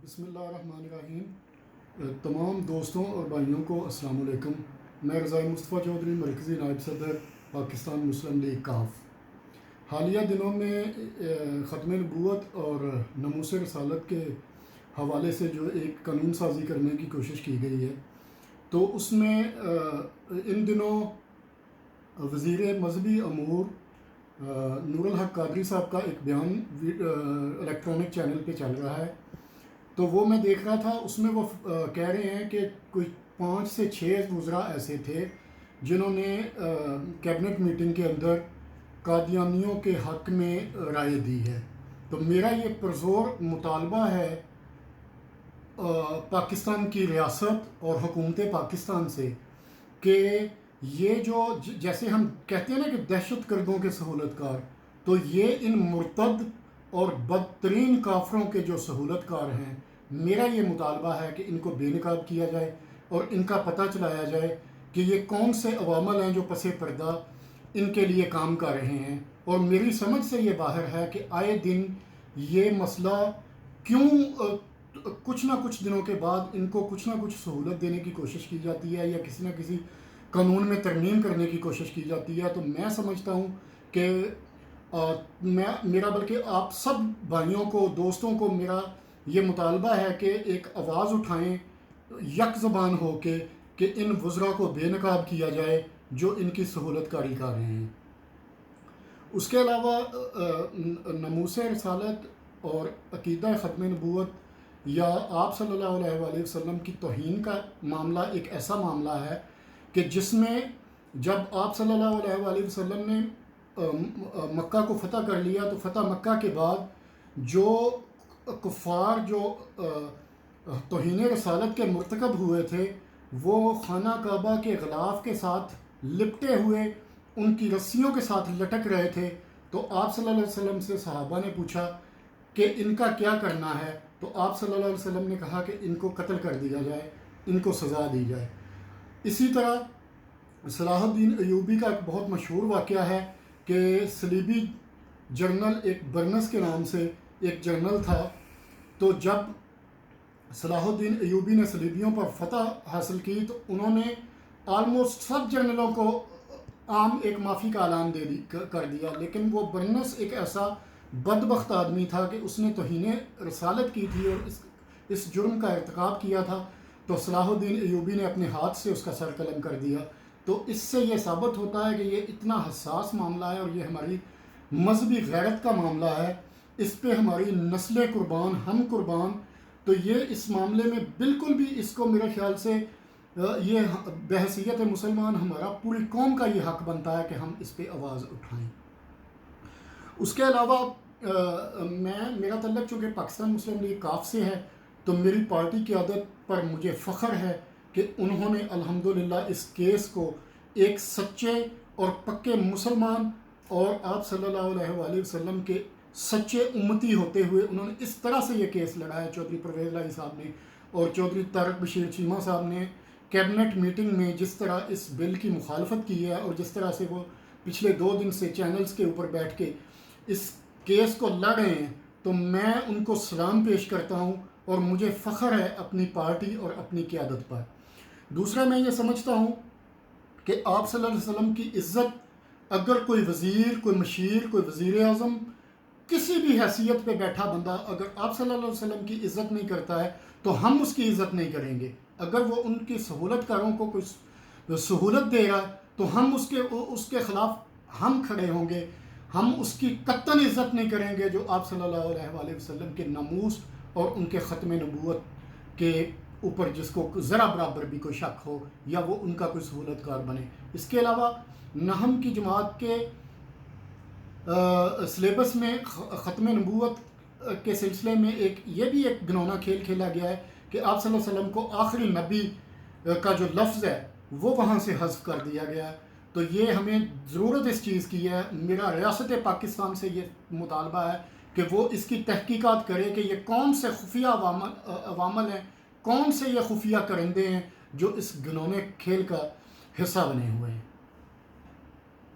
بسم اللہ الرحمن الرحیم۔ تمام دوستوں اور بھائیوں کو السلام علیکم۔ میں رضائی مصطفیٰ چودھری، مرکزی نائب صدر پاکستان مسلم لیگ کاف۔ حالیہ دنوں میں ختم نبوت اور ناموس رسالت کے حوالے سے جو ایک قانون سازی کرنے کی کوشش کی گئی ہے، تو اس میں ان دنوں وزیر مذہبی امور نور الحق قادری صاحب کا ایک بیان الیکٹرانک چینل پہ چل رہا ہے، تو وہ میں دیکھ رہا تھا۔ اس میں وہ کہہ رہے ہیں کہ کوئی 5 سے 6 وزراء ایسے تھے جنہوں نے کیبنٹ میٹنگ کے اندر قادیانیوں کے حق میں رائے دی ہے۔ تو میرا یہ پرزور مطالبہ ہے پاکستان کی ریاست اور حکومت پاکستان سے کہ یہ جو جیسے ہم کہتے ہیں نا کہ دہشت گردوں کے سہولت کار، تو یہ ان مرتد اور بدترین کافروں کے جو سہولت کار ہیں، میرا یہ مطالبہ ہے کہ ان کو بے نقاب کیا جائے اور ان کا پتہ چلایا جائے کہ یہ کون سے عوامل ہیں جو پس پردہ ان کے لیے کام کر رہے ہیں۔ اور میری سمجھ سے یہ باہر ہے کہ آئے دن یہ مسئلہ کیوں کچھ نہ کچھ دنوں کے بعد ان کو کچھ نہ کچھ سہولت دینے کی کوشش کی جاتی ہے یا کسی نہ کسی قانون میں ترمیم کرنے کی کوشش کی جاتی ہے۔ تو میں سمجھتا ہوں کہ میرا بلکہ آپ سب بھائیوں کو، دوستوں کو میرا یہ مطالبہ ہے کہ ایک آواز اٹھائیں یک زبان ہو کے کہ ان وزراء کو بے نقاب کیا جائے جو ان کی سہولت کاری کر رہے ہیں۔ اس کے علاوہ ناموس رسالت اور عقیدہ ختم نبوت یا آپ صلی اللہ علیہ وآلہ وسلم کی توہین کا معاملہ ایک ایسا معاملہ ہے کہ جس میں جب آپ صلی اللہ علیہ وآلہ وسلم نے مکہ کو فتح کر لیا، تو فتح مکہ کے بعد جو کفار جو توہین رسالت کے مرتکب ہوئے تھے، وہ خانہ کعبہ کے غلاف کے ساتھ لپٹے ہوئے ان کی رسیوں کے ساتھ لٹک رہے تھے۔ تو آپ صلی اللہ علیہ وسلم سے صحابہ نے پوچھا کہ ان کا کیا کرنا ہے، تو آپ صلی اللہ علیہ وسلم نے کہا کہ ان کو قتل کر دیا جائے، ان کو سزا دی جائے۔ اسی طرح صلاح الدین ایوبی کا ایک بہت مشہور واقعہ ہے کہ صلیبی جنرل، ایک برنس کے نام سے ایک جنرل تھا، تو جب صلاح الدین ایوبی نے صلیبیوں پر فتح حاصل کی تو انہوں نے آلموسٹ سب جنرلوں کو عام ایک معافی کا اعلان کر دیا، لیکن وہ برنس ایک ایسا بدبخت آدمی تھا کہ اس نے توہین رسالت کی تھی اور اس جرم کا ارتکاب کیا تھا، تو صلاح الدین ایوبی نے اپنے ہاتھ سے اس کا سر قلم کر دیا۔ تو اس سے یہ ثابت ہوتا ہے کہ یہ اتنا حساس معاملہ ہے اور یہ ہماری مذہبی غیرت کا معاملہ ہے، اس پہ ہماری نسلیں قربان، ہم قربان۔ تو یہ اس معاملے میں بالکل بھی اس کو میرے خیال سے یہ بحیثیت مسلمان ہمارا پوری قوم کا یہ حق بنتا ہے کہ ہم اس پہ آواز اٹھائیں۔ اس کے علاوہ میرا تعلق چونکہ پاکستان مسلم لیگ کاف سے ہے، تو میری پارٹی قیادت پر مجھے فخر ہے کہ انہوں نے الحمدللہ اس کیس کو ایک سچے اور پکے مسلمان اور آپ صلی اللہ علیہ وآلہ وسلم کے سچے امتی ہوتے ہوئے انہوں نے اس طرح سے یہ کیس لڑا ہے۔ چودھری پرویز الہی صاحب نے اور چودھری طارق بشیر چیمہ صاحب نے کیبنٹ میٹنگ میں جس طرح اس بل کی مخالفت کی ہے اور جس طرح سے وہ پچھلے 2 دن سے چینلز کے اوپر بیٹھ کے اس کیس کو لڑ رہے ہیں، تو میں ان کو سلام پیش کرتا ہوں اور مجھے فخر ہے اپنی پارٹی اور اپنی قیادت پر۔ دوسرا، میں یہ سمجھتا ہوں کہ آپ صلی اللہ علیہ وسلم کی عزت، اگر کوئی وزیر، کوئی مشیر، کوئی وزیر اعظم، کسی بھی حیثیت پہ بیٹھا بندہ اگر آپ صلی اللہ علیہ وسلم کی عزت نہیں کرتا ہے تو ہم اس کی عزت نہیں کریں گے۔ اگر وہ ان کی سہولت کاروں کو کوئی سہولت دے رہا ہے تو ہم اس کے خلاف ہم کھڑے ہوں گے، ہم اس کی قطعاً عزت نہیں کریں گے جو آپ صلی اللہ علیہ وآلہ وسلم کے ناموس اور ان کے ختم نبوت کے اوپر جس کو ذرا برابر بھی کوئی شک ہو یا وہ ان کا کوئی سہولت کار بنے۔ اس کے علاوہ نہم کی جماعت کے سلیبس میں ختم نبوت کے سلسلے میں یہ بھی ایک گھنونا کھیل کھیلا گیا ہے کہ آپ صلی اللہ علیہ وسلم کو آخری نبی کا جو لفظ ہے وہ وہاں سے حذف کر دیا گیا ہے۔ تو یہ ہمیں ضرورت اس چیز کی ہے، میرا ریاست پاکستان سے یہ مطالبہ ہے کہ وہ اس کی تحقیقات کرے کہ یہ کون سے خفیہ عوامل ہیں، کون سے یہ خفیہ کرندے ہیں جو اس گھنونے کھیل کا حصہ بنے ہوئے ہیں۔